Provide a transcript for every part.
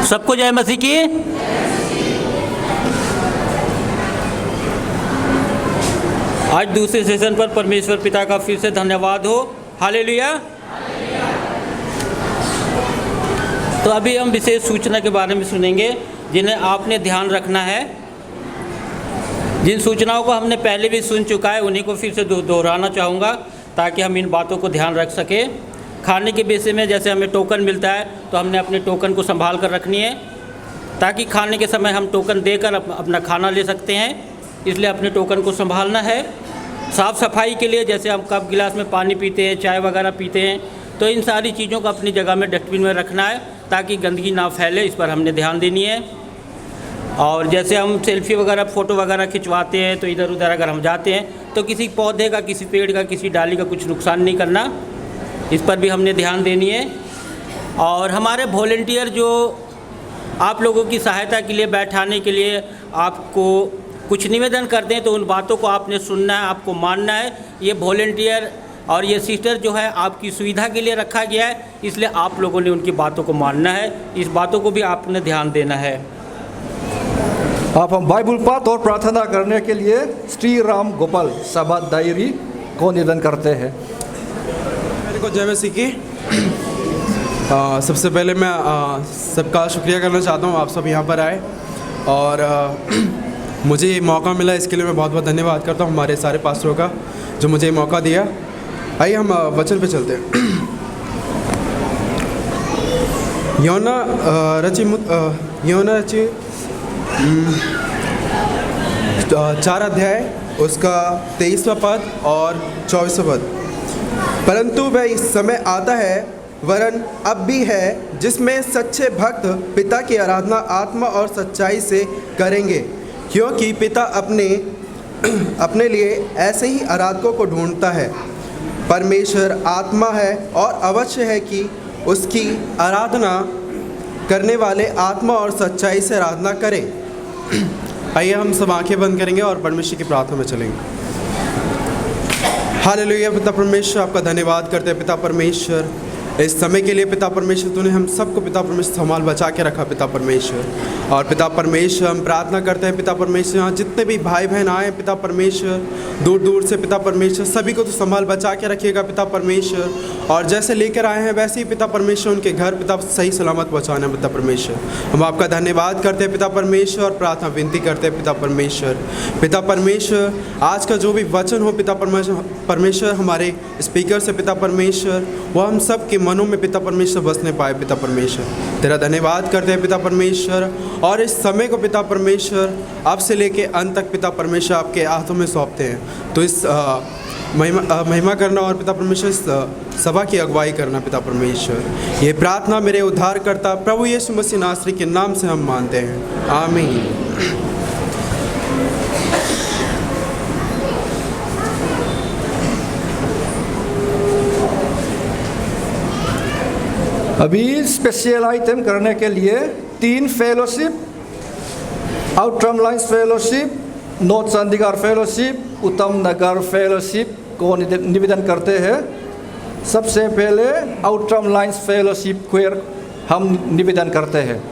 सबको जय मसीह की। आज दूसरे सेशन पर परमेश्वर पिता का फिर से धन्यवाद हो। हालेलुया। तो अभी हम विशेष सूचना के बारे में सुनेंगे जिन्हें आपने ध्यान रखना है। जिन सूचनाओं को हमने पहले भी सुन चुका है उन्हीं को फिर से दोहराना चाहूँगा ताकि हम इन बातों को ध्यान रख सकें। खाने के विषय में जैसे हमें टोकन मिलता है तो हमने अपने टोकन को संभाल कर रखनी है ताकि खाने के समय हम टोकन देकर अपना खाना ले सकते हैं, इसलिए अपने टोकन को संभालना है। साफ़ सफाई के लिए जैसे हम कप गिलास में पानी पीते हैं, चाय वगैरह पीते हैं, तो इन सारी चीज़ों को अपनी जगह में डस्टबिन में रखना है ताकि गंदगी ना फैले, इस पर हमने ध्यान देनी है। और जैसे हम सेल्फी वगैरह फ़ोटो वगैरह खिंचवाते हैं तो इधर उधर अगर हम जाते हैं तो किसी पौधे का, किसी पेड़ का, किसी डाली का कुछ नुकसान नहीं करना, इस पर भी हमने ध्यान देनी है। और हमारे वॉलंटियर जो आप लोगों की सहायता के लिए बैठाने के लिए आपको कुछ निवेदन करते हैं तो उन बातों को आपने सुनना है, आपको मानना है। ये वॉलंटियर और ये सिस्टर जो है आपकी सुविधा के लिए रखा गया है, इसलिए आप लोगों ने उनकी बातों को मानना है। इस बातों को भी आपने ध्यान देना है। आप हम बाइबल पाठ और प्रार्थना करने के लिए श्री राम गोपाल सभा दायरी को निवेदन करते हैं। मेरे को जय मसीह की। सबसे पहले मैं सबका शुक्रिया करना चाहता हूँ, आप सब यहाँ पर आए और मुझे ये मौका मिला, इसके लिए मैं बहुत बहुत धन्यवाद करता हूँ हमारे सारे पास्टरों का जो मुझे ये मौका दिया। आइए हम वचन पे चलते हैं। यौना रची 4 अध्याय उसका 23वां पद और 24वां पद। परंतु वह इस समय आता है, वरन अब भी है, जिसमें सच्चे भक्त पिता की आराधना आत्मा और सच्चाई से करेंगे, क्योंकि पिता अपने लिए ऐसे ही आराधकों को ढूंढता है। परमेश्वर आत्मा है और अवश्य है कि उसकी आराधना करने वाले आत्मा और सच्चाई से आराधना करें। आइए हम सब आंखें बंद करेंगे और परमेश्वर की प्रार्थना में चलेंगे। हालेलुया। पिता परमेश्वर, आपका धन्यवाद करते हैं पिता परमेश्वर इस समय के लिए। पिता परमेश्वर, तूने हम सबको पिता परमेश्वर संभाल बचा के रखा पिता परमेश्वर। और पिता परमेश्वर, हम प्रार्थना करते हैं पिता परमेश्वर, यहाँ जितने भी भाई बहन आए पिता परमेश्वर दूर दूर से पिता परमेश्वर, सभी को तो संभाल बचा के रखिएगा पिता परमेश्वर। और जैसे लेकर आए हैं वैसे ही पिता परमेश्वर उनके घर पिता सही सलामत पहुँचाना पिता परमेश्वर। हम आपका धन्यवाद करते हैं पिता परमेश्वर और प्रार्थना विनती करते हैं पिता परमेश्वर। पिता परमेश्वर, आज का जो भी वचन हो पिता परमेश्वर हमारे स्पीकर से पिता परमेश्वर, वह हम सब के मनों में पिता परमेश्वर बसने पाए पिता परमेश्वर। तेरा धन्यवाद करते हैं पिता परमेश्वर। और इस समय को पिता परमेश्वर अब से लेके अंत तक पिता परमेश्वर आपके हाथों में सौंपते हैं। तो इस महिमा करना और पिता परमेश्वर इस सभा की अगुवाई करना पिता परमेश्वर। ये प्रार्थना मेरे उद्धारकर्ता प्रभु यीशु मसीह नासरी के नाम से हम मानते हैं, आमीन। अभी स्पेशल आइटम करने के लिए 3 fellowship, Outram lines fellowship, north Chandigarh fellowship उत्तम नगर फेलोशिप को निवेदन करते हैं। सबसे पहले आउटरम लाइन्स फेलोशिप को हम निवेदन करते हैं।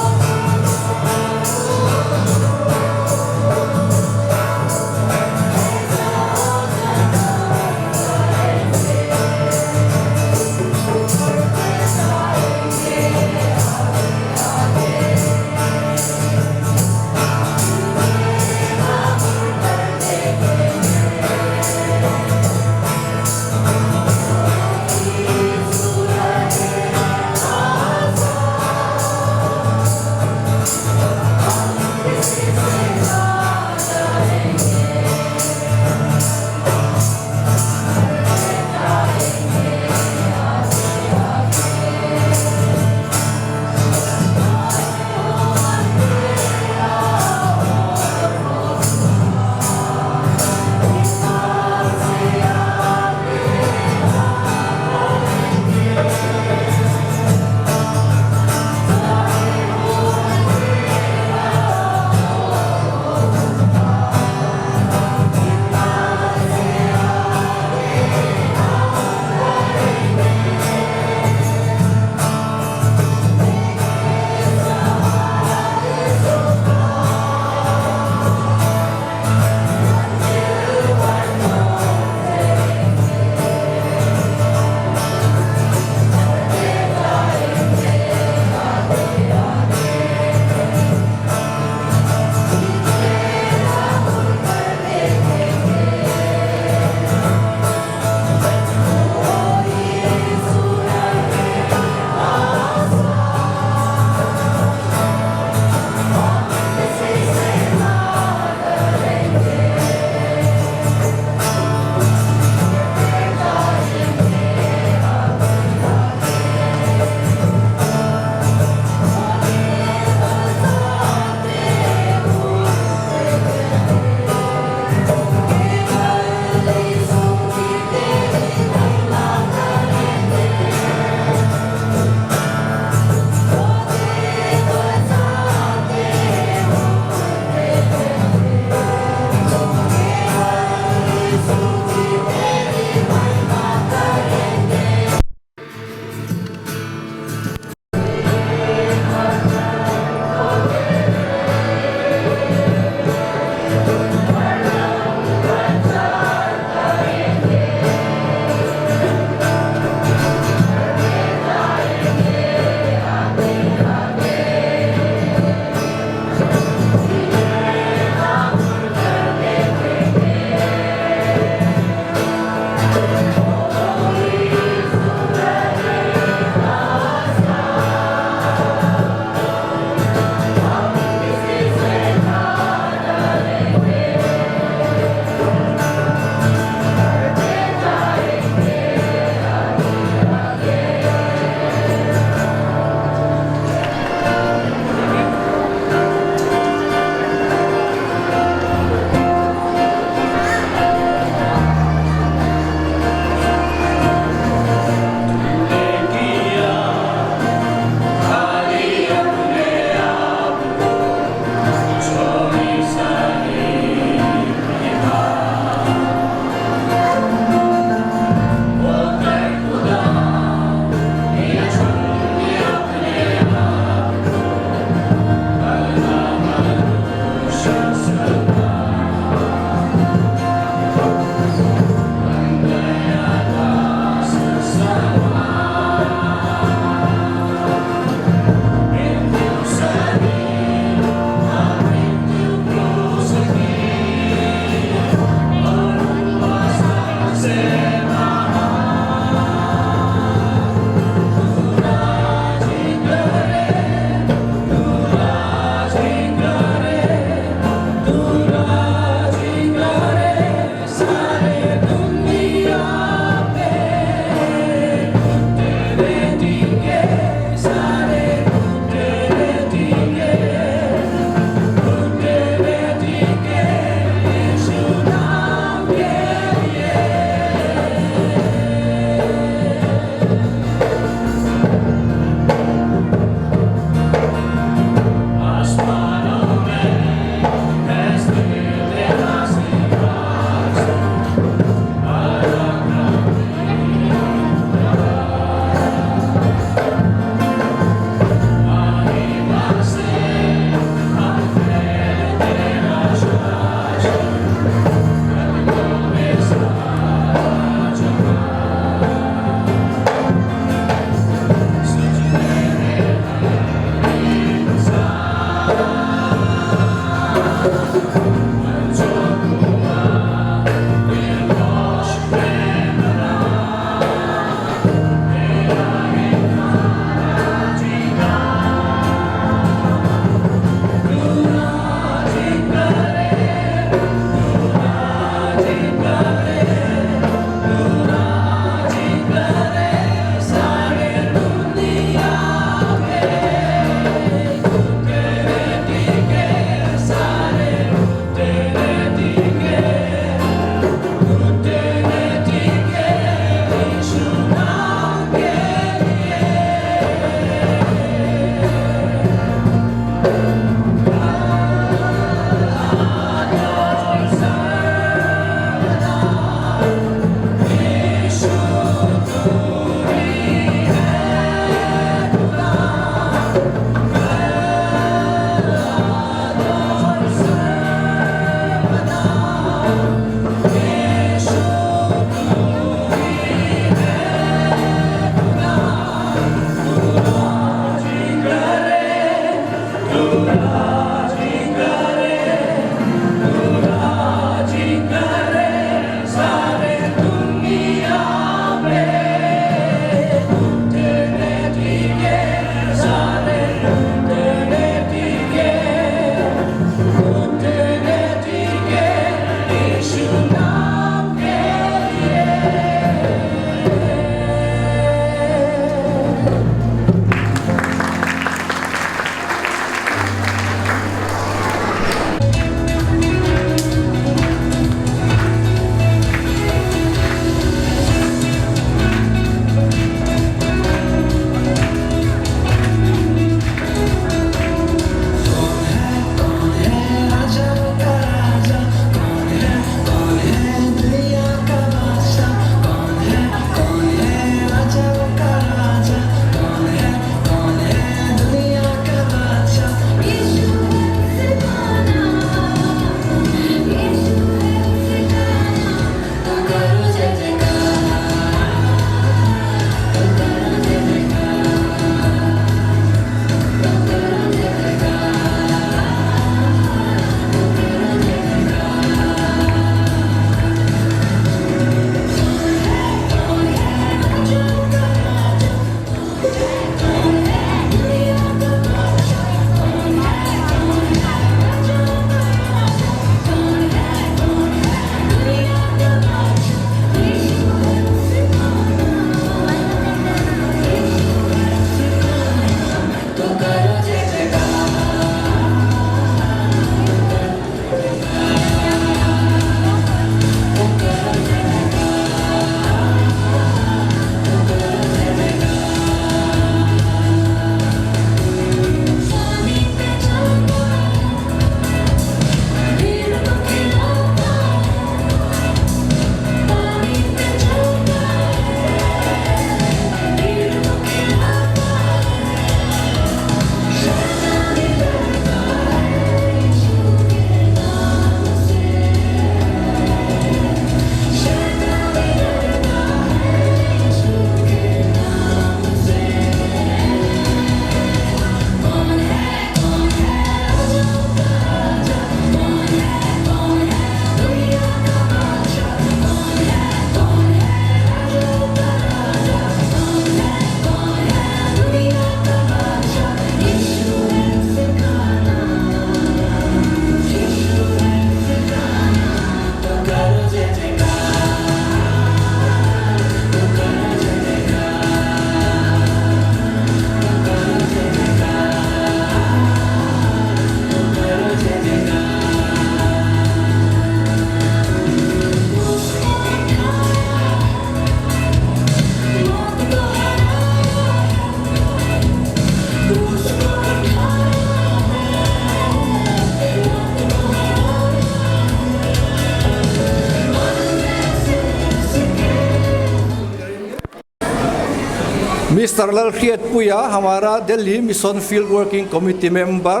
मिस्टर ललखियत पुया हमारा Delhi mission field working committee member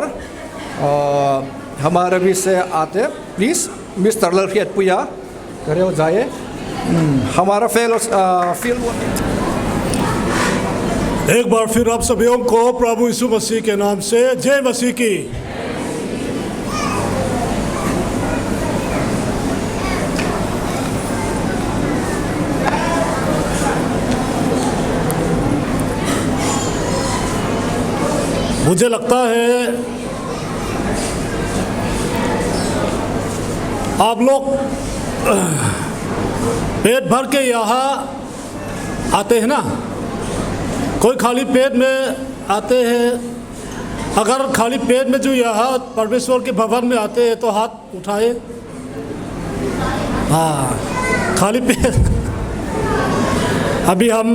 हमारे बीच से आते, प्लीज़ मिस्टर ललखियत पुया करे हो जाए। हमारा फेलो फील्ड वर्किंग। एक बार फिर आप सभी को प्रभु यीशु मसीह के नाम से जय मसीह की। मुझे लगता है आप लोग पेट भर के यहाँ आते हैं ना, कोई खाली पेट में आते हैं। अगर खाली पेट में जो यहाँ परमेश्वर के भवन में आते हैं तो हाथ उठाए। हाँ, खाली पेट। अभी हम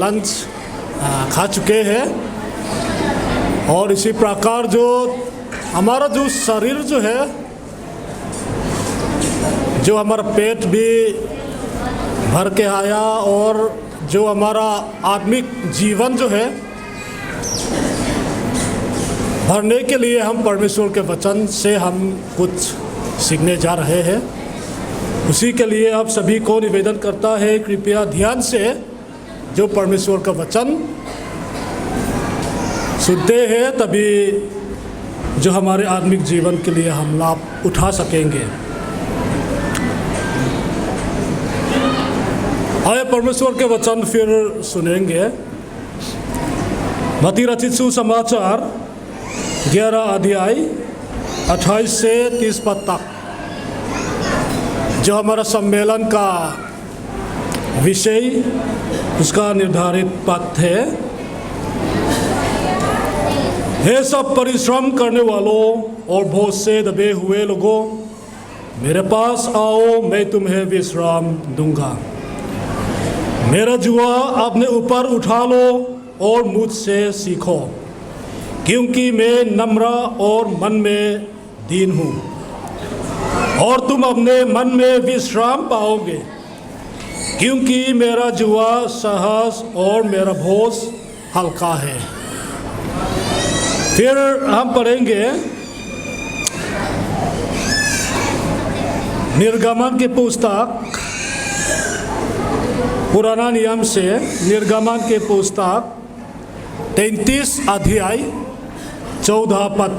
लंच खा चुके हैं और इसी प्रकार जो हमारा जो शरीर जो है, जो हमारा पेट भी भर के आया और जो हमारा आत्मिक जीवन जो है भरने के लिए हम परमेश्वर के वचन से हम कुछ सीखने जा रहे हैं। उसी के लिए आप सभी को निवेदन करता है, कृपया ध्यान से जो परमेश्वर का वचन सुनते हैं, तभी जो हमारे आत्मिक जीवन के लिए हम लाभ उठा सकेंगे। आइए परमेश्वर के वचन फिर सुनेंगे। मत्ती रचित सुसमाचार 11 अध्याय 28 से 30 पद तक, जो हमारा सम्मेलन का विषय उसका निर्धारित पद है। हे सब परिश्रम करने वालों और बोझ से दबे हुए लोगों, मेरे पास आओ, मैं तुम्हें विश्राम दूंगा। मेरा जुआ अपने ऊपर उठा लो और मुझसे सीखो, क्योंकि मैं नम्र और मन में दीन हूँ, और तुम अपने मन में विश्राम पाओगे, क्योंकि मेरा जुआ सहज और मेरा बोझ हल्का है। फिर हम पढ़ेंगे निर्गमन की पुस्तक, पुराना नियम से निर्गमन के पुस्तक 33 अध्याय 14 पद।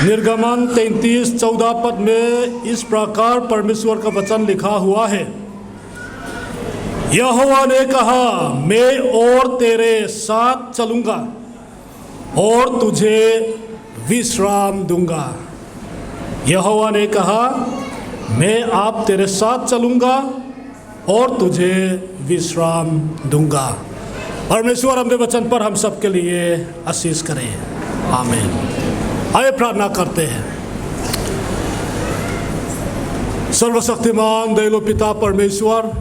निर्गमन 33:14 पद में इस प्रकार परमेश्वर का वचन लिखा हुआ है। यहोवा ने कहा, मैं और तेरे साथ चलूंगा और तुझे विश्राम दूंगा। यहोवा ने कहा, मैं आप तेरे साथ चलूंगा और तुझे विश्राम दूंगा। परमेश्वर अपने वचन पर हम सब के लिए आशीष करें, आमीन। आइए प्रार्थना करते हैं। सर्वशक्तिमान दयालु पिता परमेश्वर,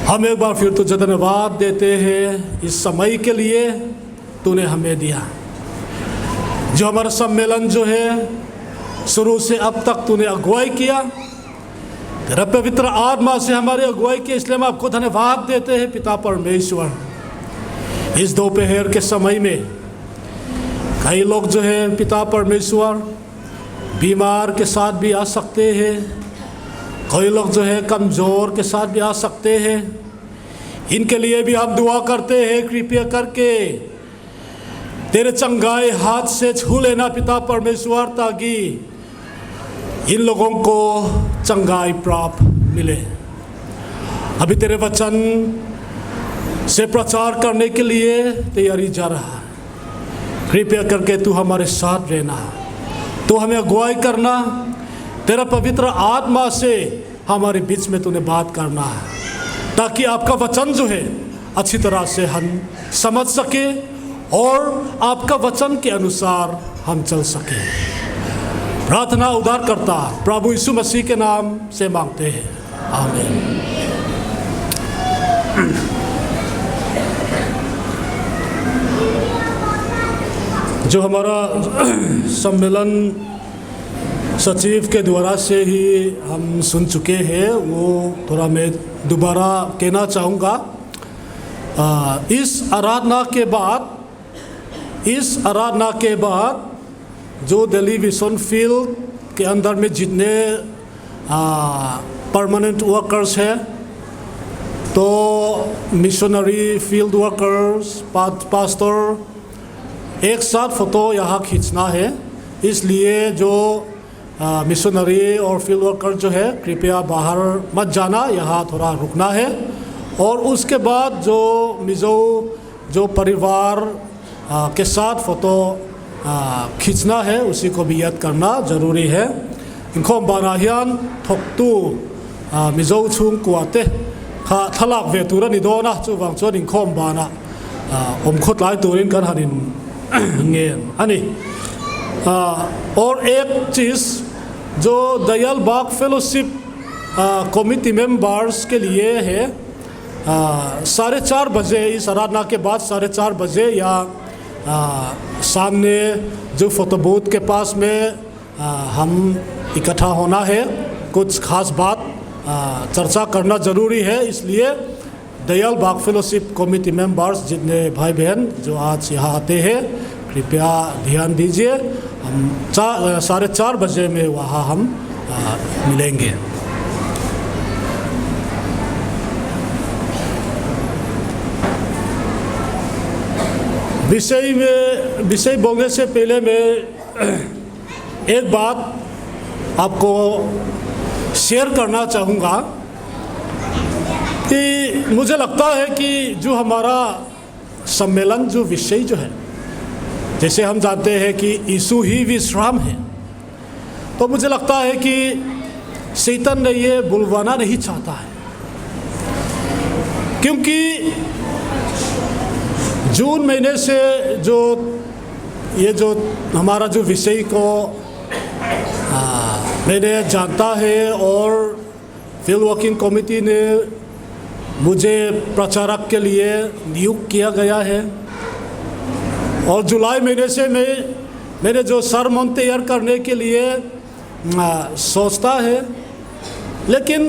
हम एक बार फिर तुझे धन्यवाद देते हैं इस समय के लिए तूने हमें दिया। जो हमारा सम्मेलन जो है शुरू से अब तक तूने अगुवाई किया, तेरा पवित्र आत्मा से हमारी अगुवाई की, इसलिए हम आपको धन्यवाद देते हैं पिता परमेश्वर। इस दोपहर के समय में कई लोग जो है पिता परमेश्वर बीमार के साथ भी आ सकते हैं, कई लोग जो है कमज़ोर के साथ भी आ सकते हैं। इनके लिए भी हम दुआ करते हैं, कृपया करके तेरे चंगाए हाथ से छू लेना पिता परमेश्वर, ताकि इन लोगों को चंगाई प्राप्त मिले। अभी तेरे वचन से प्रचार करने के लिए तैयारी जा रहा है। कृपया करके तू हमारे साथ रहना, तू हमें अगुवाई करना, तेरा पवित्र आत्मा से हमारे बीच में तूने बात करना है, ताकि आपका वचन जो है अच्छी तरह से हम समझ सके और आपका वचन के अनुसार हम चल सके। प्रार्थना उद्धार करता प्रभु यीशु मसीह के नाम से मांगते हैं, आमीन। जो हमारा सम्मेलन सचिव के द्वारा से ही हम सुन चुके हैं, वो थोड़ा मैं दोबारा कहना चाहूँगा। इस आराधना के बाद जो दिल्ली मिशन फील्ड के अंदर में जितने परमानेंट वर्कर्स हैं, तो मिशनरी, फील्ड वर्कर्स, पास्टर एक साथ फ़ोटो यहाँ खींचना है। इसलिए जो मिशनरी और फील्ड वर्कर जो है, कृपया बाहर मत जाना, यहाँ थोड़ा रुकना है। और उसके बाद जो मिज़ो जो परिवार के साथ फ़ोटो खींचना है, उसी को भी याद करना ज़रूरी है। इनको बानाहियान थोक्तू मिज़ो छुंग कुआते खा थलाक वेतुरा निदोना चुवांग चो इनको बाना खुद लाई तुरिन कर हनिन इंगेन हनी। और एक चीज़ जो दयाल बाग फेलोशिप कमिटी मेंबर्स के लिए है, 4:30 बजे, इस आराधना के बाद 4:30 बजे या सामने जो फोटो बूथ के पास में हम इकट्ठा होना है। कुछ खास बात चर्चा करना ज़रूरी है, इसलिए दयाल बाग फेलोशिप कमिटी मेंबर्स जितने भाई बहन जो आज यहाँ आते हैं, कृपया ध्यान दीजिए। हम 4:30 बजे में वहाँ हम मिलेंगे। विषय बोलने से पहले मैं एक बात आपको शेयर करना चाहूँगा कि मुझे लगता है कि जो हमारा सम्मेलन जो विषय जो है, जैसे हम जानते हैं कि यीशु ही विश्राम है, तो मुझे लगता है कि शैतान ने ये बुलवाना नहीं चाहता है, क्योंकि जून महीने से जो हमारा जो विषय को मैंने जानता है और फील्ड वर्किंग कमेटी ने मुझे प्रचारक के लिए नियुक्त किया गया है। और जुलाई महीने से मैंने जो सरमन तैयार करने के लिए सोचता है, लेकिन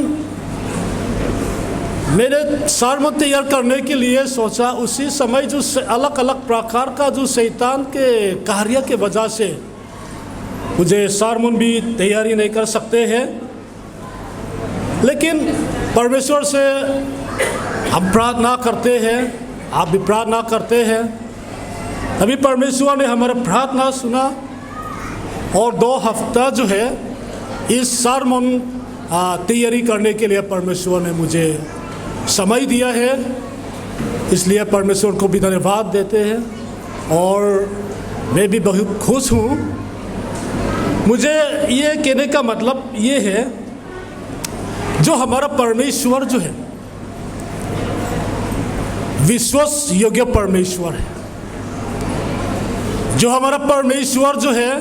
मैंने सरमन तैयार करने के लिए सोचा, उसी समय जो अलग अलग प्रकार का जो शैतान के कार्य के वजह से मुझे सरमन भी तैयारी नहीं कर सकते हैं। लेकिन परमेश्वर से हम प्रार्थना करते हैं, आप भी प्रार्थना करते हैं। अभी परमेश्वर ने हमारा प्रार्थना सुना और 2 हफ्ता जो है इस सरमन तैयारी करने के लिए परमेश्वर ने मुझे समय दिया है, इसलिए परमेश्वर को भी धन्यवाद देते हैं। और मैं भी बहुत खुश हूँ। मुझे ये कहने का मतलब ये है, जो हमारा परमेश्वर जो है विश्वास योग्य परमेश्वर है, जो हमारा परमेश्वर जो है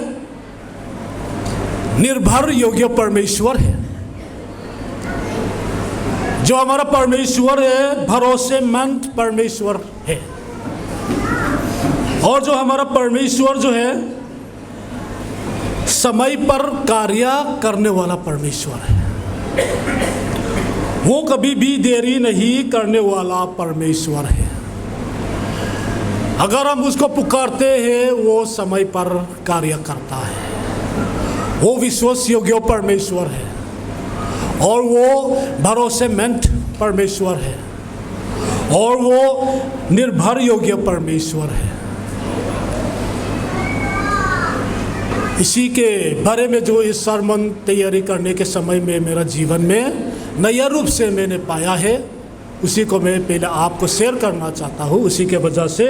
निर्भर योग्य परमेश्वर है, जो हमारा परमेश्वर है भरोसेमंद परमेश्वर है, और जो हमारा परमेश्वर जो है समय पर कार्य करने वाला परमेश्वर है। वो कभी भी देरी नहीं करने वाला परमेश्वर है। अगर हम उसको पुकारते हैं, वो समय पर कार्य करता है। वो विश्वास योग्य परमेश्वर है और वो भरोसेमंद परमेश्वर है और वो निर्भर योग्य परमेश्वर है। इसी के बारे में जो इस सरमन तैयारी करने के समय में मेरा जीवन में नया रूप से मैंने पाया है, उसी को मैं पहले आपको शेयर करना चाहता हूँ। उसी के वजह से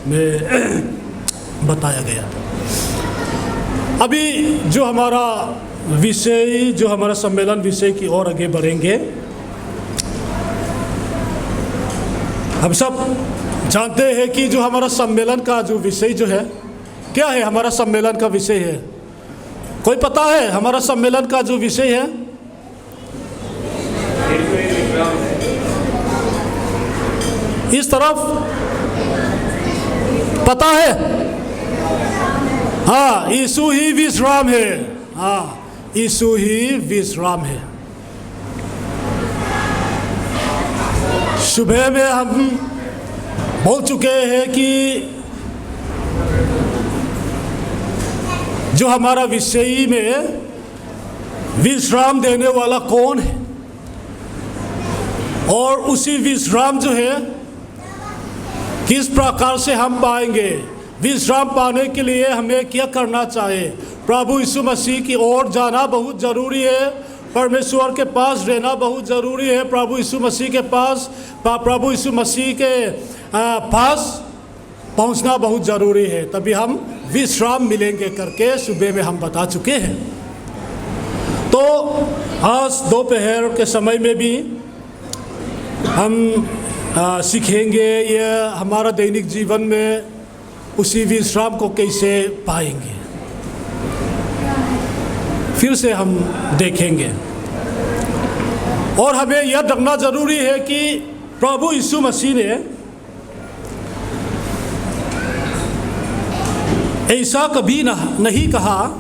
मैं बताया गया। अभी जो हमारा विषय, जो हमारा सम्मेलन विषय की ओर आगे बढ़ेंगे। हम सब जानते हैं कि जो हमारा सम्मेलन का जो विषय जो है, क्या है हमारा सम्मेलन का विषय है? कोई पता है हमारा सम्मेलन का जो विषय है? इस तरफ पता है? हाँ, यीशु ही विश्राम है। हाँ, यीशु ही विश्राम है। सुबह में हम बोल चुके हैं कि जो हमारा विषय में विश्राम देने वाला कौन है, और उसी विश्राम जो है किस प्रकार से हम पाएंगे। विश्राम पाने के लिए हमें क्या करना चाहिए। प्रभु यीशु मसीह की ओर जाना बहुत ज़रूरी है, परमेश्वर के पास रहना बहुत ज़रूरी है, प्रभु यीशु मसीह के पास पहुंचना बहुत ज़रूरी है, तभी हम विश्राम मिलेंगे करके सुबह में हम बता चुके हैं। तो आज दोपहर के समय में भी हम सीखेंगे ये हमारा दैनिक जीवन में उसी विश्राम को कैसे पाएंगे, फिर से हम देखेंगे। और हमें यह रखना ज़रूरी है कि प्रभु यीशु मसीह ने ऐसा कभी नहीं कहा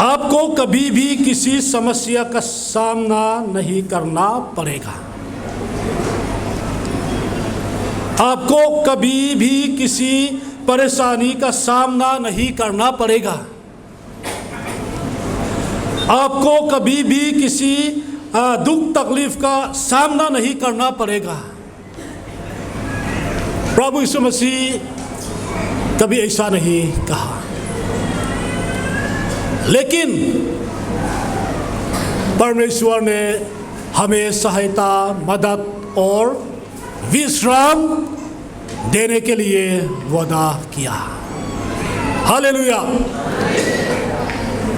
आपको कभी भी किसी समस्या का सामना नहीं करना पड़ेगा। आपको कभी भी किसी परेशानी का सामना नहीं करना पड़ेगा। आपको कभी भी किसी दुख तकलीफ का सामना नहीं करना पड़ेगा। प्रभु यीशु मसीह कभी ऐसा नहीं कहा, लेकिन परमेश्वर ने हमें सहायता, मदद और विश्राम देने के लिए वादा किया। हालेलुया।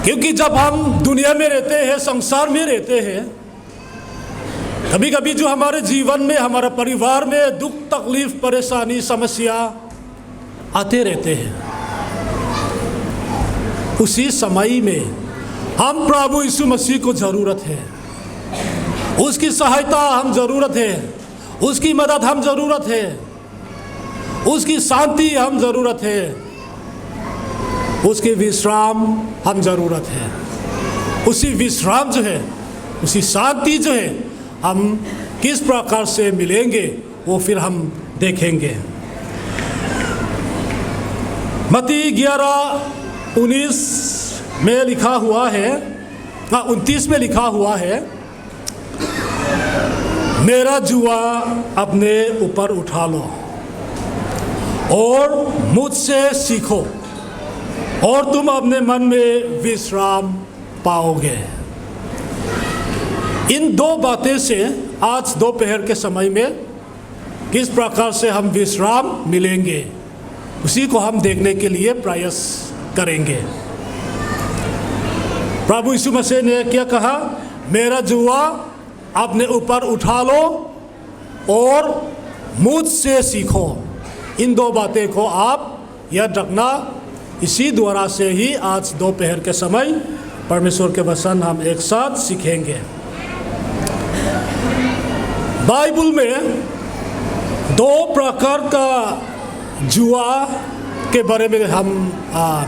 क्योंकि जब हम दुनिया में रहते हैं, संसार में रहते हैं, कभी कभी जो हमारे जीवन में, हमारे परिवार में दुख तकलीफ, परेशानी, समस्या आते रहते हैं। उसी समय में हम प्रभु यीशु मसीह को ज़रूरत है, उसकी सहायता हम ज़रूरत है, उसकी मदद हम ज़रूरत है, उसकी शांति हम ज़रूरत है, उसके विश्राम हम ज़रूरत है। उसी विश्राम जो है, उसी शांति जो है, हम किस प्रकार से मिलेंगे वो फिर हम देखेंगे। मत्ती 11:19 में लिखा हुआ है, 29 में लिखा हुआ है, मेरा जुआ अपने ऊपर उठा लो और मुझसे सीखो और तुम अपने मन में विश्राम पाओगे। इन दो बातें से आज दोपहर के समय में किस प्रकार से हम विश्राम मिलेंगे, उसी को हम देखने के लिए प्रयास करेंगे। प्रभु यीशु मसीह ने क्या कहा, मेरा जुआ अपने ऊपर उठा लो और मुझसे सीखो। इन दो बातें को आप याद रखना। इसी द्वारा से ही आज दोपहर के समय परमेश्वर के वचन हम एक साथ सीखेंगे। बाइबल में दो प्रकार का जुआ के बारे में हम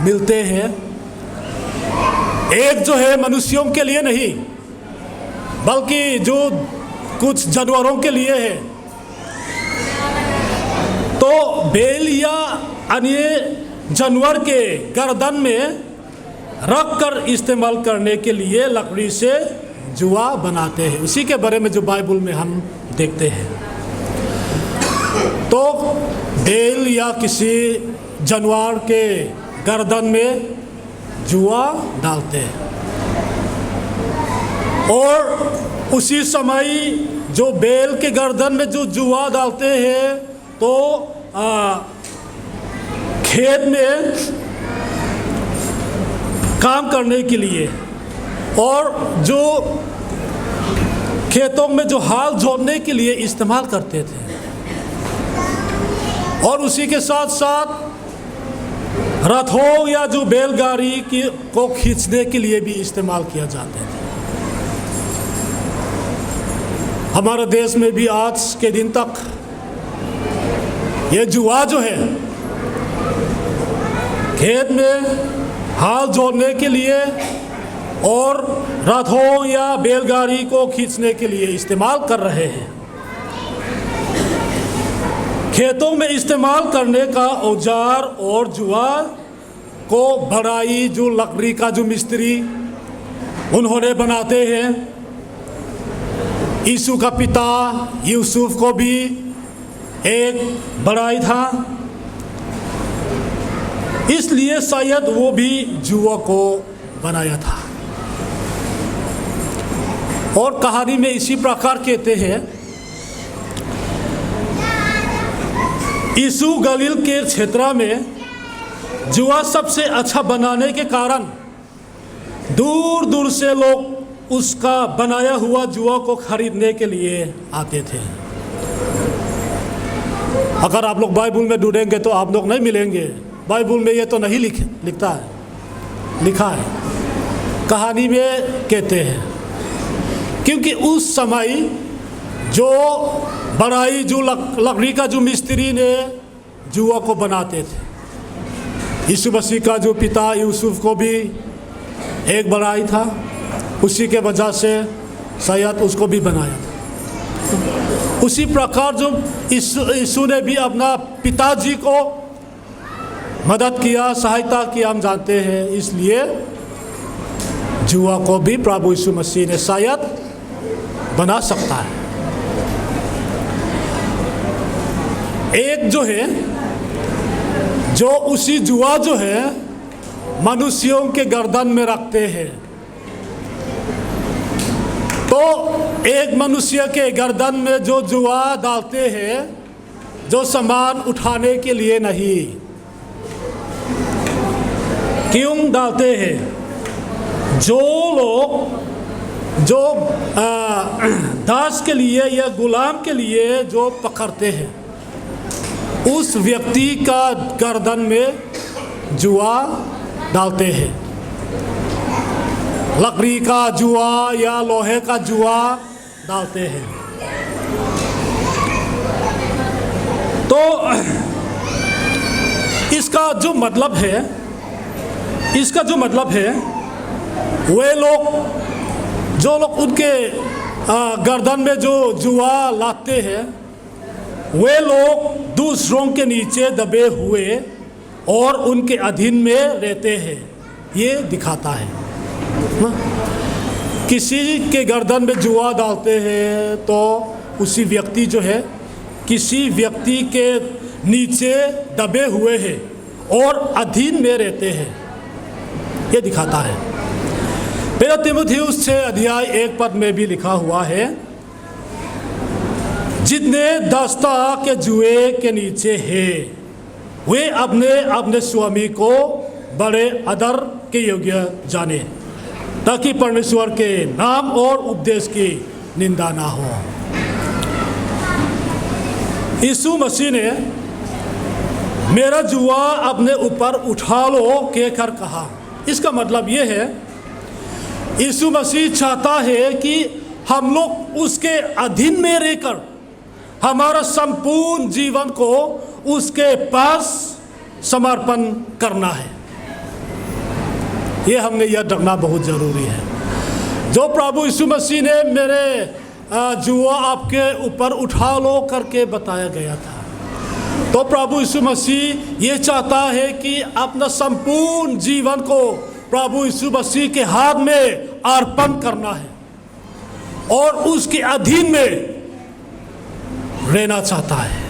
मिलते हैं। एक जो है मनुष्यों के लिए नहीं, बल्कि जो कुछ जानवरों के लिए है। तो बैल या अन्य जानवर के गर्दन में रख कर इस्तेमाल करने के लिए लकड़ी से जुआ बनाते हैं। उसी के बारे में जो बाइबल में हम देखते हैं। तो बैल या किसी जानवर के गर्दन में जुआ डालते हैं और उसी समय जो बैल के गर्दन में जो जुआ डालते हैं तो खेत में काम करने के लिए और जो खेतों में जो हाल जोतने के लिए इस्तेमाल करते थे, और उसी के साथ साथ रथों या जो बैलगाड़ी को खींचने के लिए भी इस्तेमाल किया जाते थे। हमारे देश में भी आज के दिन तक ये जुआ जो है खेत में हाल जोड़ने के लिए और रथों या बैलगाड़ी को खींचने के लिए इस्तेमाल कर रहे हैं। खेतों में इस्तेमाल करने का औजार और जुआ को बढ़ाई जो लकड़ी का जो मिस्त्री उन्होंने बनाते हैं। यीशु का पिता यूसुफ को भी एक बढ़ाई था, इसलिए शायद वो भी जुआ को बनाया था। और कहानी में इसी प्रकार कहते हैं, यीशु गलील के क्षेत्र में जुआ सबसे अच्छा बनाने के कारण दूर दूर से लोग उसका बनाया हुआ जुआ को खरीदने के लिए आते थे। अगर आप लोग बाइबल में ढूंढेंगे तो आप लोग नहीं मिलेंगे। बाइबल में ये तो नहीं लिखा है, कहानी में कहते हैं। क्योंकि उस समय जो बढ़ाई जो लकड़ी का जो मिस्त्री ने जुआ को बनाते थे, यीशु मसीह का जो पिता यूसुफ को भी एक बढ़ाई था, उसी के वजह से शायद उसको भी बनाया था। उसी प्रकार जो यीशु ने भी अपना पिताजी को मदद किया, सहायता किया, हम जानते हैं। इसलिए जुआ को भी प्रभु यीशु मसीह ने शायद बना सकता है। एक जो है, जो उसी जुआ जो है मनुष्यों के गर्दन में रखते हैं, तो एक मनुष्य के गर्दन में जो जुआ डालते हैं, जो सामान उठाने के लिए नहीं। क्यों डालते हैं? जो लोग जो दास के लिए या गुलाम के लिए जो पकड़ते हैं, उस व्यक्ति का गर्दन में जुआ डालते हैं। लकड़ी का जुआ या लोहे का जुआ डालते हैं। तो इसका जो मतलब है, वे लोग जो लोग उनके गर्दन में जो जुआ लाते हैं, वे लोग दूसरों के नीचे दबे हुए और उनके अधीन में रहते हैं। ये दिखाता है किसी के गर्दन में जुआ डालते हैं तो उसी व्यक्ति जो है किसी व्यक्ति के नीचे दबे हुए हैं और अधीन में रहते हैं। ये दिखाता है। पहला तीमुथियुस 6:1 में भी लिखा हुआ है, जितने दास्ता के जुए के नीचे हैं, वे अपने अपने स्वामी को बड़े आदर के योग्य जाने, ताकि परमेश्वर के नाम और उपदेश की निंदा ना हो। यीशु मसीह ने मेरा जुआ अपने ऊपर उठा लो कहकर कहा। इसका मतलब ये है, यीशु मसीह चाहता है कि हम लोग उसके अधीन में रहकर हमारा संपूर्ण जीवन को उसके पास समर्पण करना है। ये हमने याद रखना बहुत ज़रूरी है। जो प्रभु यीशु मसीह ने मेरे जुआ आपके ऊपर उठा लो करके बताया गया था, तो प्रभु यीशु मसीह ये चाहता है कि अपना संपूर्ण जीवन को प्रभु यीशु मसीह के हाथ में अर्पण करना है और उसके अधीन में रहना चाहता है।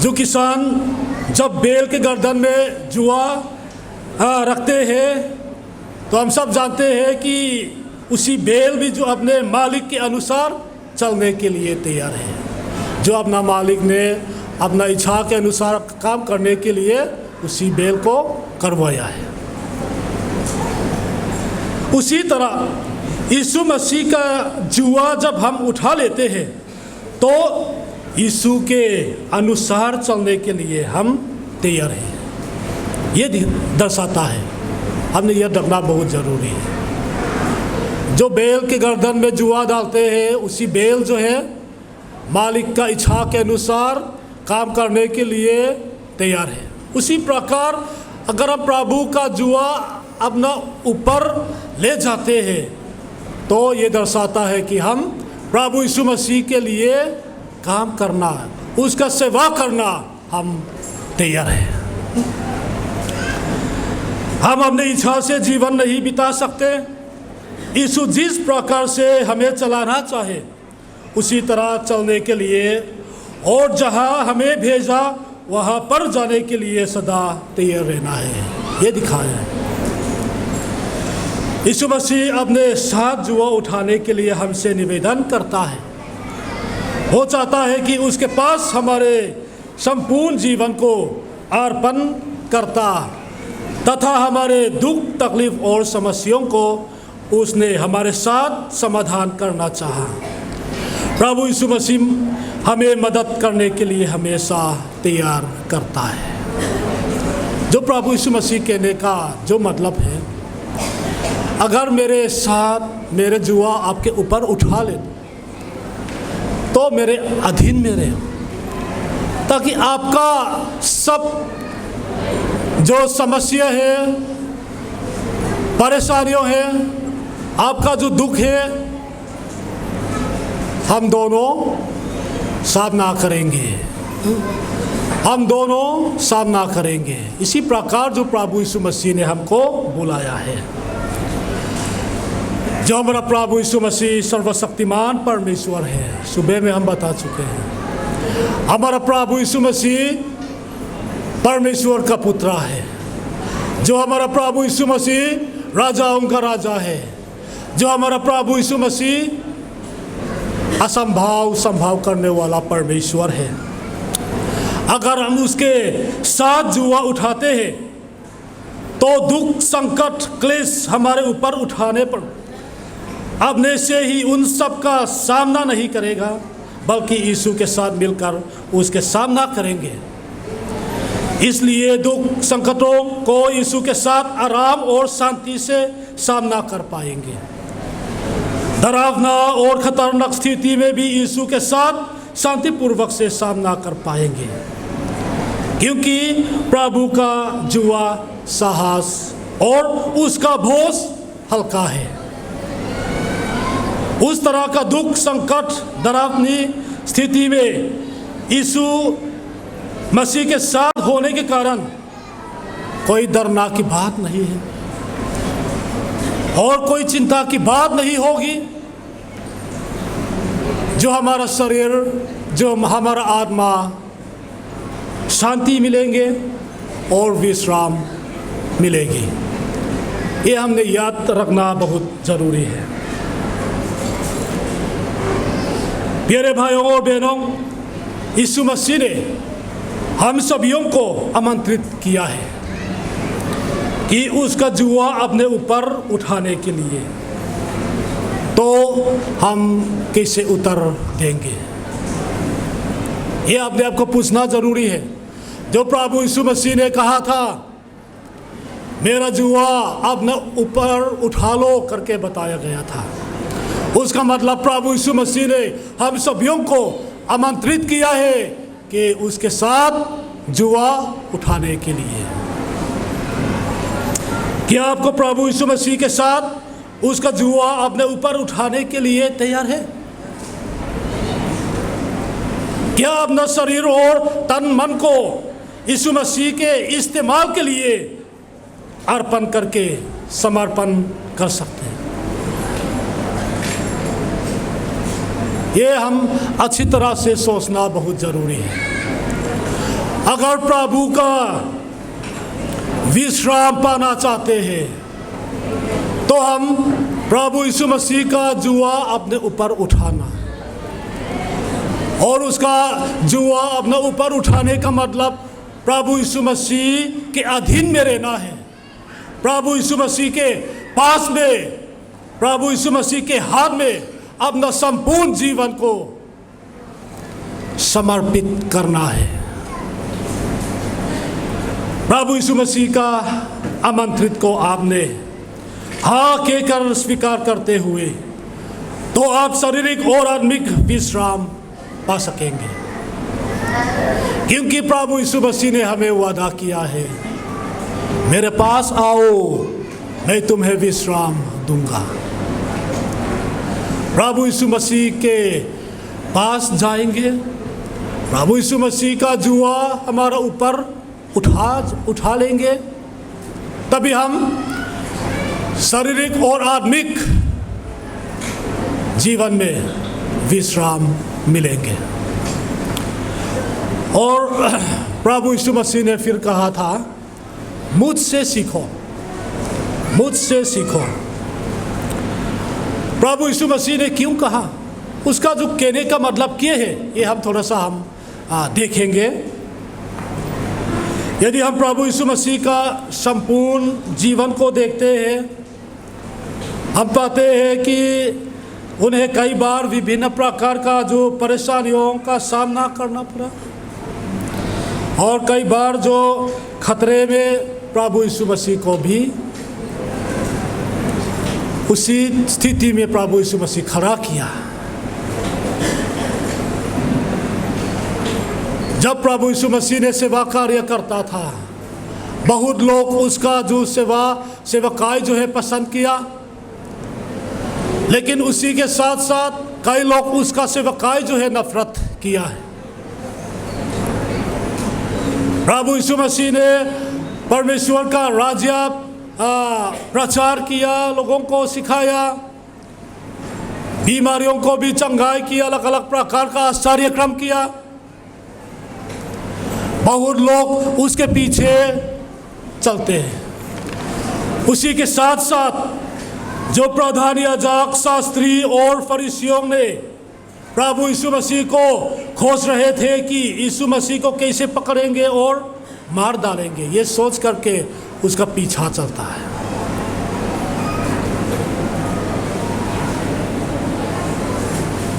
जो किसान जब बैल के गर्दन में जुआ रखते हैं, तो हम सब जानते हैं कि उसी बैल भी जो अपने मालिक के अनुसार चलने के लिए तैयार है, जो अपना मालिक ने अपना इच्छा के अनुसार काम करने के लिए उसी बैल को करवाया है। उसी तरह यीशु मसीह का जुआ जब हम उठा लेते हैं, तो यीशु के अनुसार चलने के लिए हम तैयार हैं। ये दर्शाता है। हमने यह रखना बहुत ज़रूरी है। जो बैल के गर्दन में जुआ डालते हैं, उसी बैल जो है मालिक का इच्छा के अनुसार काम करने के लिए तैयार है। उसी प्रकार अगर हम प्रभु का जुआ अपना ऊपर ले जाते हैं तो ये दर्शाता है कि हम प्रभु यीशु मसीह के लिए काम करना, उसका सेवा करना हम तैयार हैं। हम अपनी इच्छा से जीवन नहीं बिता सकते। यीशु जिस प्रकार से हमें चलाना चाहे उसी तरह चलने के लिए और जहाँ हमें भेजा वहाँ पर जाने के लिए सदा तैयार रहना है, ये दिखाया है। यीशु मसीह अपने साथ जुआ उठाने के लिए हमसे निवेदन करता है। वो चाहता है कि उसके पास हमारे संपूर्ण जीवन को अर्पण करता तथा हमारे दुख तकलीफ और समस्याओं को उसने हमारे साथ समाधान करना चाहा। प्रभु यीशु मसीह हमें मदद करने के लिए हमेशा तैयार करता है। जो प्रभु यीशु मसीह कहने का जो मतलब है, अगर मेरे साथ मेरे जुआ आपके ऊपर उठा ले तो मेरे अधीन में रहे, ताकि आपका सब जो समस्या है, परेशानियों है, आपका जो दुख है, हम दोनों सामना करेंगे, हम दोनों सामना करेंगे। इसी प्रकार जो प्रभु यीशु मसीह ने हमको बुलाया है। जो हमारा प्रभु यीशु मसीह सर्वशक्तिमान परमेश्वर है, सुबह में हम बता चुके हैं। हमारा प्रभु यीशु मसीह परमेश्वर का पुत्र है। जो हमारा प्रभु यीशु मसीह राजाओं का राजा है। जो हमारा प्रभु यीशु मसीह असंभव संभव करने वाला परमेश्वर है। अगर हम उसके साथ जुआ उठाते हैं तो दुख संकट क्लेश हमारे ऊपर उठाने पर अपने से ही उन सब का सामना नहीं करेगा, बल्कि यीशु के साथ मिलकर उसके सामना करेंगे। इसलिए दुख संकटों को यीशु के साथ आराम और शांति से सामना कर पाएंगे। डरावना और खतरनाक स्थिति में भी यीशु के साथ शांतिपूर्वक से सामना कर पाएंगे, क्योंकि प्रभु का जुआ साहस और उसका बोझ हल्का है। उस तरह का दुख संकट डरावनी स्थिति में यीशु मसीह के साथ होने के कारण कोई डरना की बात नहीं है और कोई चिंता की बात नहीं होगी। जो हमारा शरीर, जो हमारा आत्मा शांति मिलेंगे और विश्राम मिलेगी। ये हमने याद रखना बहुत ज़रूरी है। प्यारे भाइयों और बहनों, यीशु मसीह ने हम सभी को आमंत्रित किया है कि उसका जुआ अपने ऊपर उठाने के लिए, तो हम कैसे उतर देंगे? ये अपने आप को पूछना जरूरी है। जो प्रभु यीशु मसीह ने कहा था, मेरा जुआ अपने ऊपर उठा लो करके बताया गया था, उसका मतलब प्रभु यीशु मसीह ने हम सभी को आमंत्रित किया है कि उसके साथ जुआ उठाने के लिए। क्या आपको प्रभु यीशु मसीह के साथ उसका जुआ अपने ऊपर उठाने के लिए तैयार है? क्या अपना शरीर और तन मन को यीशु मसीह के इस्तेमाल के लिए अर्पण करके समर्पण कर सकते हैं? ये हम अच्छी तरह से सोचना बहुत ज़रूरी है। अगर प्रभु का विश्राम पाना चाहते हैं तो हम प्रभु यीशु मसीह का जुआ अपने ऊपर उठाना, और उसका जुआ अपने ऊपर उठाने का मतलब प्रभु यीशु मसीह के अधीन में रहना है। प्रभु यीशु मसीह के पास में, प्रभु यीशु मसीह के हाथ में अपना संपूर्ण जीवन को समर्पित करना है। प्रभु यीशु मसीह का आमंत्रित को आपने हाँ कहकर स्वीकार करते हुए तो आप शारीरिक और आत्मिक विश्राम पा सकेंगे। क्योंकि प्रभु यीशु मसीह ने हमें वादा किया है, मेरे पास आओ, मैं तुम्हें विश्राम दूंगा। प्रभु यीशु मसीह के पास जाएंगे, प्रभु यीशु मसीह का जुआ हमारा ऊपर उठा लेंगे, तभी हम शारीरिक और आत्मिक जीवन में विश्राम मिलेंगे। और प्रभु यीशु मसीह ने फिर कहा था, मुझसे सीखो, मुझसे सीखो। प्रभु यीशु मसीह ने क्यों कहा, उसका जो कहने का मतलब क्या है, ये हम थोड़ा सा देखेंगे। यदि हम प्रभु यीशु मसीह का संपूर्ण जीवन को देखते हैं, हम पाते हैं कि उन्हें कई बार विभिन्न प्रकार का जो परेशानियों का सामना करना पड़ा, और कई बार जो खतरे में प्रभु यीशु मसीह को भी उसी स्थिति में प्रभु यीशु मसीह खड़ा किया। जब प्रभु यीशु मसीह ने सेवा कार्य करता था, बहुत लोग उसका जो सेवकाई जो है पसंद किया, लेकिन उसी के साथ साथ कई लोग उसका सेवकाई जो है नफरत किया है। प्रभु यीशु मसीह ने परमेश्वर का राज्य प्रचार किया, लोगों को सिखाया, बीमारियों को भी चंगाई किया, अलग अलग प्रकार का आश्चर्य क्रम किया। बहुत लोग उसके पीछे चलते हैं। उसी के साथ साथ जो प्रधान याजक, शास्त्री और फरीसियों ने प्रभु यीशु मसीह को खोज रहे थे कि यीशु मसीह को कैसे पकड़ेंगे और मार डालेंगे, ये सोच करके उसका पीछा चलता है।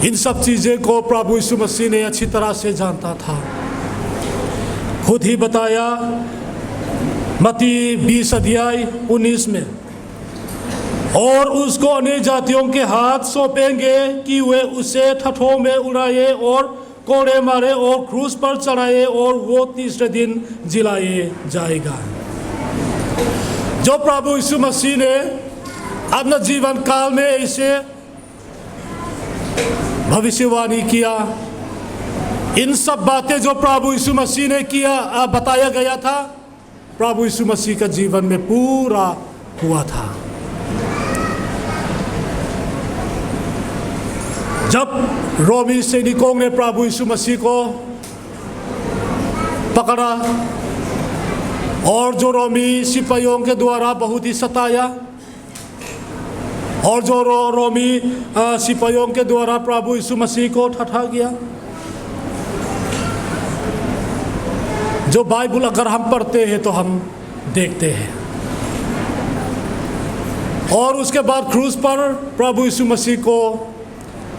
इन सब चीज़ें को प्रभु यीशु मसीह ने अच्छी तरह से जानता था। खुद ही बताया मत्ती 20 अध्याय 19 में, और उसको अनेक जातियों के हाथ सौंपेंगे कि वे उसे ठठों में उड़ाए और कोड़े मारे और क्रूस पर चढ़ाए, और वो तीसरे दिन जिलाए जाएगा। जो प्रभु यीशु मसीह ने अपना जीवन काल में ऐसे भविष्यवाणी किया, इन सब बातें जो प्रभु यीशु मसीह ने किया, बताया गया था, प्रभु यीशु मसीह का जीवन में पूरा हुआ था। जब रोमी सैनिकों ने प्रभु यीशु मसीह को पकड़ा और जो रोमी सिपाहियों के द्वारा बहुत ही सताया, और जो रोमी सिपाहियों के द्वारा प्रभु यीशु मसीह को ठठा गया, जो बाइबल अगर हम पढ़ते हैं तो हम देखते हैं। और उसके बाद क्रूस पर प्रभु यीशु मसीह को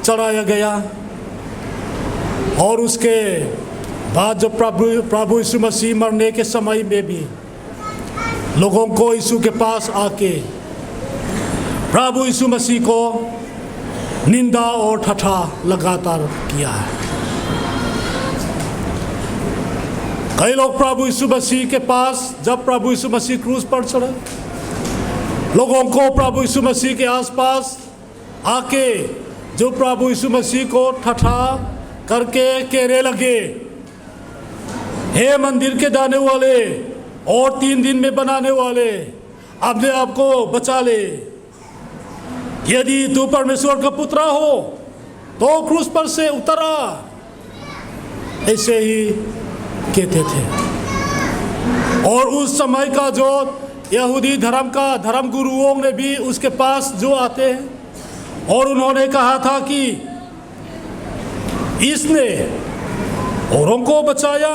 चढ़ाया गया, और उसके बाद जो प्रभु यीशु मसीह मरने के समय में भी लोगों को यीशु के पास आके प्रभु यीशु मसीह को निंदा और ठठा लगातार किया है। कई लोग प्रभु यीशु मसीह के पास, जब प्रभु यीशु मसीह क्रूस पर चढ़े, लोगों को प्रभु यीशु मसीह के आसपास आके जो प्रभु यीशु मसीह को ठठा करके कहने लगे, हे मंदिर के दाने वाले और 3 दिन में बनाने वाले, अपने आप को बचा ले, यदि तू परमेश्वर का पुत्र हो तो क्रूस पर से उतर आ, ऐसे ही कहते थे। और उस समय का जो यहूदी धर्म गुरुओं ने भी उसके पास जो आते हैं, और उन्होंने कहा था कि इसने औरों को बचाया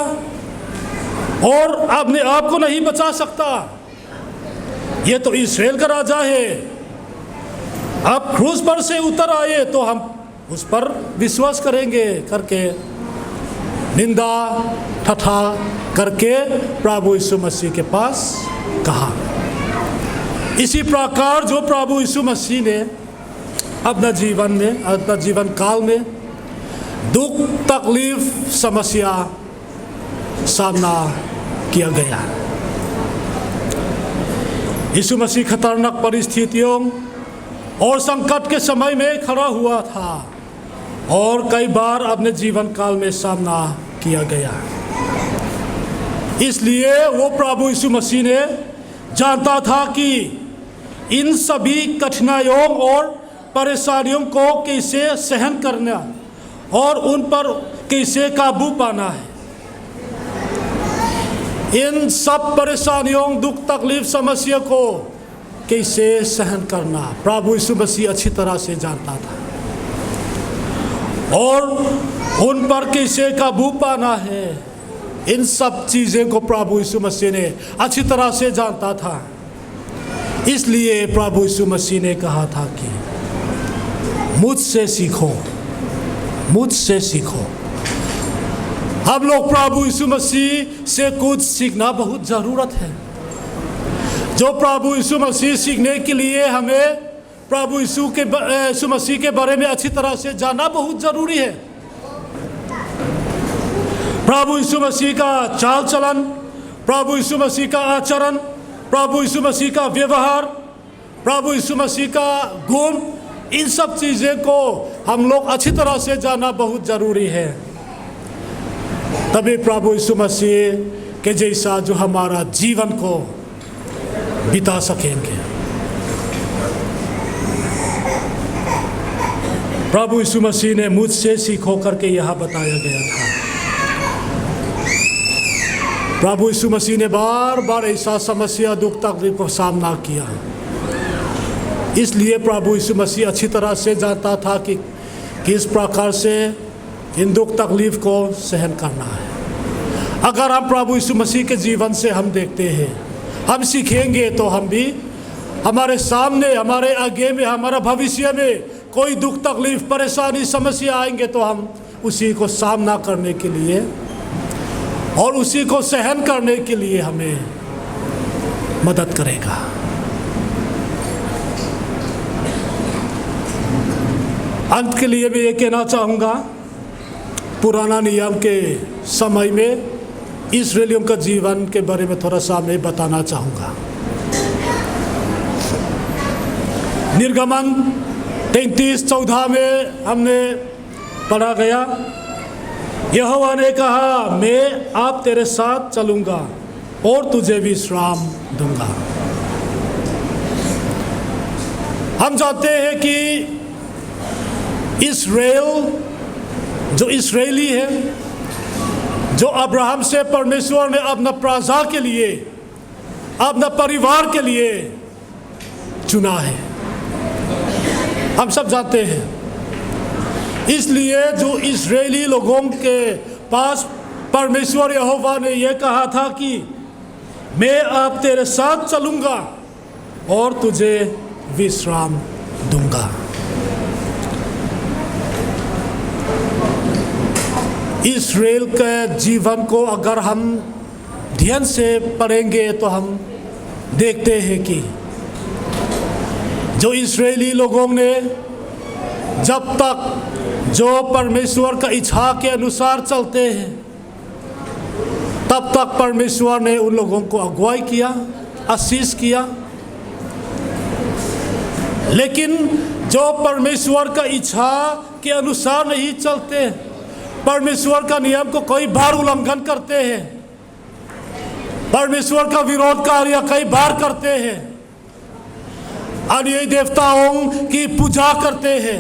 और अपने आप को नहीं बचा सकता, ये तो इस्राएल का राजा है, अब क्रूस पर से उतर आए तो हम उस पर विश्वास करेंगे करके निंदा ठठा करके प्रभु यीशु मसीह के पास कहा। इसी प्रकार जो प्रभु यीशु मसीह ने अपना जीवन काल में दुख, तकलीफ, समस्या सामना किया गया। यीशु मसीह खतरनाक परिस्थितियों और संकट के समय में खड़ा हुआ था और कई बार अपने जीवन काल में सामना किया गया। इसलिए वो प्रभु यीशु मसीह ने जानता था कि इन सभी कठिनाइयों और परेशानियों को कैसे सहन करना और उन पर कैसे काबू पाना है। इन सब परेशानियों, दुख, तकलीफ, समस्या को कैसे सहन करना प्रभु यीशु मसीह अच्छी तरह से जानता था और उन पर कैसे काबू पाना है। इन सब चीज़ें को प्रभु यीशु मसीह ने अच्छी तरह से जानता था। इसलिए प्रभु यीशु मसीह ने कहा था कि मुझसे सीखो, मुझसे सीखो। हम लोग प्रभु यीशु मसीह से कुछ सीखना बहुत ज़रूरत है। जो प्रभु यीशु मसीह सीखने के लिए हमें प्रभु यीशु मसीह के बारे में अच्छी तरह से जानना बहुत ज़रूरी है। प्रभु यीशु मसीह का चाल चलन, प्रभु यीशु मसीह का आचरण, प्रभु यीशु मसीह का व्यवहार, प्रभु यीशु मसीह का गुण, इन सब चीज़ें को हम लोग अच्छी तरह से जानना बहुत ज़रूरी है। तभी प्रभु यीशु मसीह के जैसा जो हमारा जीवन को बिता सकेंगे। प्रभु यीशु मसीह ने मुझसे सीखो करके यह बताया गया था। प्रभु यीशु मसीह ने बार बार ऐसा समस्या, दुख, तकलीफ को सामना किया। इसलिए प्रभु यीशु मसीह अच्छी तरह से जानता था कि किस प्रकार से इन दुख तकलीफ को सहन करना है। अगर हम प्रभु यीशु मसीह के जीवन से हम देखते हैं, हम सीखेंगे तो हम भी हमारे सामने, हमारे आगे में, हमारा भविष्य में कोई दुख तकलीफ, परेशानी, समस्या आएंगे तो हम उसी को सामना करने के लिए और उसी को सहन करने के लिए हमें मदद करेगा। अंत के लिए मैं ये कहना चाहूँगा, पुराना नियम के समय में इस्राएलियों का जीवन के बारे में थोड़ा सा मैं बताना चाहूँगा। निर्गमन 33:14 में हमने पढ़ा गया, यहोवा ने कहा, मैं आप तेरे साथ चलूँगा और तुझे विश्राम दूंगा। हम जानते हैं कि इस्राएल जो इस्राएली है, जो अब्राहम से परमेश्वर ने अपना प्रजा के लिए, अपना परिवार के लिए चुना है, हम सब जानते हैं। इसलिए जो इस्राएली लोगों के पास परमेश्वर यहोवा ने यह कहा था कि मैं अब तेरे साथ चलूँगा और तुझे विश्राम दूंगा। इस्राएल के जीवन को अगर हम ध्यान से पढ़ेंगे तो हम देखते हैं कि जो इस्राएली लोगों ने जब तक जो परमेश्वर का इच्छा के अनुसार चलते हैं, तब तक परमेश्वर ने उन लोगों को अगुवाई किया, आशीष किया। लेकिन जो परमेश्वर का इच्छा के अनुसार नहीं चलते, परमेश्वर का नियम को कई बार उल्लंघन करते हैं, परमेश्वर का विरोध कार्य कई बार करते हैं, अन्य देवताओं की पूजा करते हैं,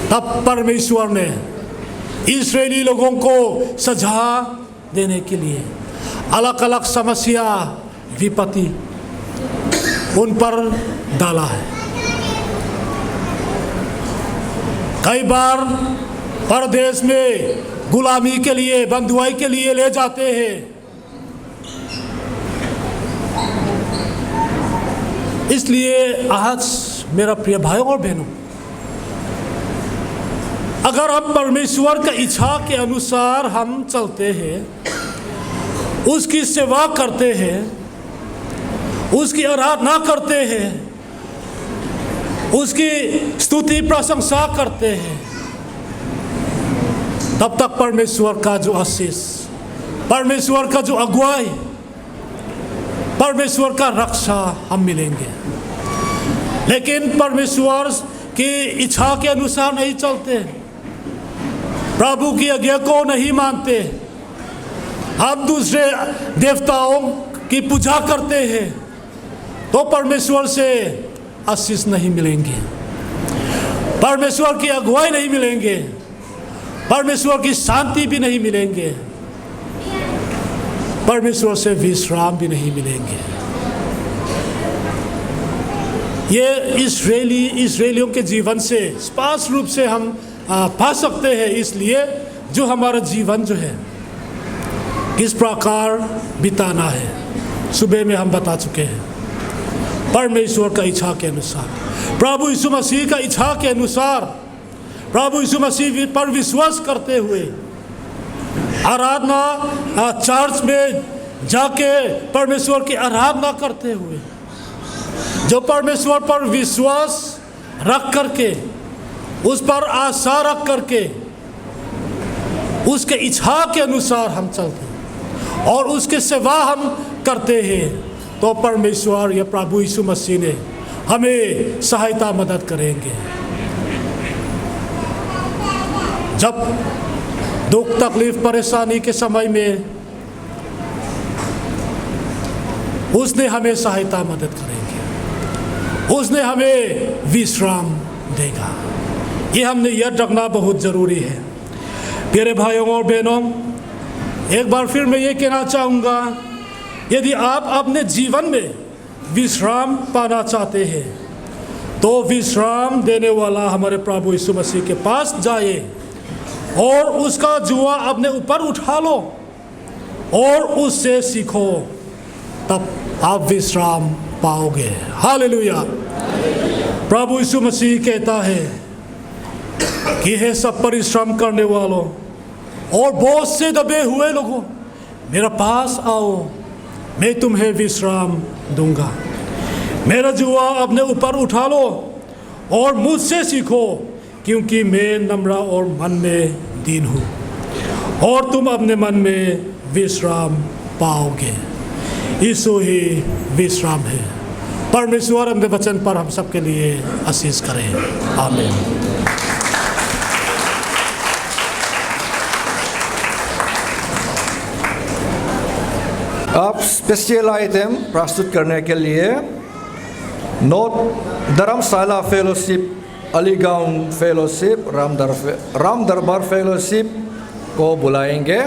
तब परमेश्वर ने इस्राएली लोगों को सजा देने के लिए अलग अलग समस्या, विपत्ति उन पर डाला है। कई बार परदेश में गुलामी के लिए, बंधुआई के लिए ले जाते हैं। इसलिए आज मेरा प्रिय भाइयों और बहनों, अगर हम परमेश्वर का इच्छा के अनुसार हम चलते हैं, उसकी सेवा करते हैं, उसकी आराधना करते हैं, उसकी स्तुति प्रशंसा करते हैं, तब तक परमेश्वर का जो आशीष, परमेश्वर का जो अगुवाई, परमेश्वर का रक्षा हम मिलेंगे। लेकिन परमेश्वर की इच्छा के अनुसार नहीं चलते, प्रभु की आज्ञा को नहीं मानते, हम दूसरे देवताओं की पूजा करते हैं, तो परमेश्वर से आशीष नहीं मिलेंगे, परमेश्वर की अगुवाई नहीं मिलेंगे, परमेश्वर की शांति भी नहीं मिलेंगे, परमेश्वर से विश्राम भी नहीं मिलेंगे। ये इस्राएलियों के जीवन से स्पष्ट रूप से हम पा सकते हैं। इसलिए जो हमारा जीवन जो है किस प्रकार बिताना है, सुबह में हम बता चुके हैं, परमेश्वर का इच्छा के अनुसार, प्रभु यीशु मसीह का इच्छा के अनुसार, प्रभु यीशु मसीह पर विश्वास करते हुए आराधना चर्च में जाके परमेश्वर की आराधना करते हुए, जो परमेश्वर पर विश्वास रख करके, उस पर आशा रख करके, उसके इच्छा के अनुसार हम चलते हैं और उसके सेवा हम करते हैं, तो परमेश्वर या प्रभु यीशु मसीह ने हमें सहायता मदद करेंगे। जब दुख तकलीफ परेशानी के समय में उसने हमें सहायता मदद करेंगे, उसने हमें विश्राम देगा। ये हमने याद रखना बहुत ज़रूरी है। प्यारे भाइयों और बहनों, एक बार फिर मैं ये कहना चाहूँगा, यदि आप अपने जीवन में विश्राम पाना चाहते हैं तो विश्राम देने वाला हमारे प्रभु यीशु मसीह के पास जाए और उसका जुआ अपने ऊपर उठा लो और उससे सीखो, तब आप विश्राम पाओगे। हालेलुया। प्रभु यीशु मसीह कहता है कि हे सब परिश्रम करने वालों और बोझ से दबे हुए लोगों, मेरे पास आओ, मैं तुम्हें विश्राम दूंगा। मेरा जुआ अपने ऊपर उठा लो और मुझसे सीखो, क्योंकि मैं नम्र और मन में दीन हूँ, और तुम अपने मन में विश्राम पाओगे। यीशु ही विश्राम है। परमेश्वर अपने वचन पर हम सबके लिए आशीष करें। आमीन। अब स्पेशल आइटम प्रस्तुत करने के लिए नॉर्थ धर्मशाला फेलोशिप, अलीगांव फेलोशिप, राम दरबार फेलोशिप को बुलाएंगे।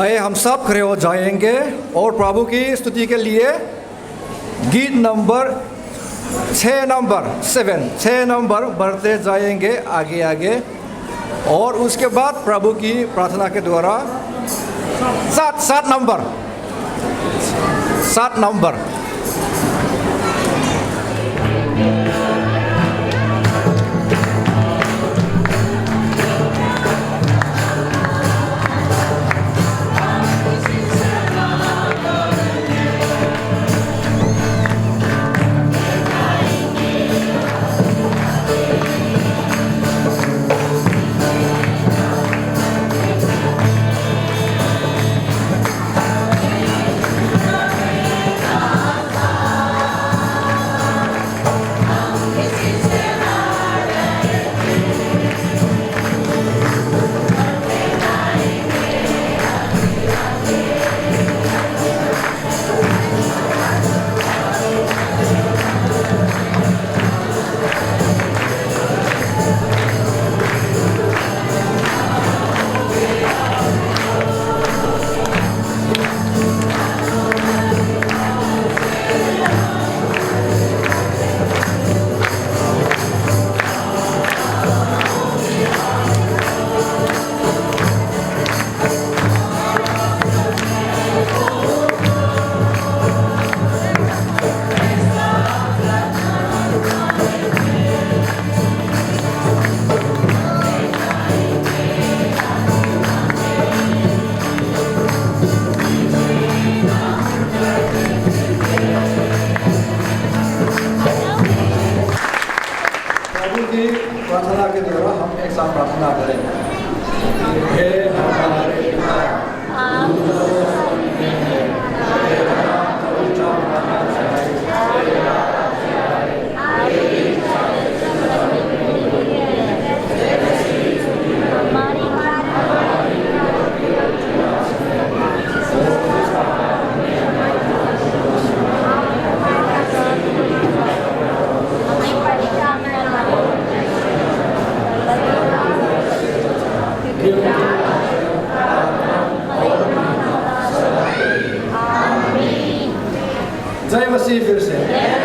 आइए हम सब खड़े हो जाएंगे और प्रभु की स्तुति के लिए गीत नंबर 6 नंबर बढ़ते जाएंगे आगे आगे, और उसके बाद प्रभु की प्रार्थना के द्वारा 7 नंबर। प्रार्थना के द्वारा हम एक साथ प्रार्थना करें। हे मसीह फिर से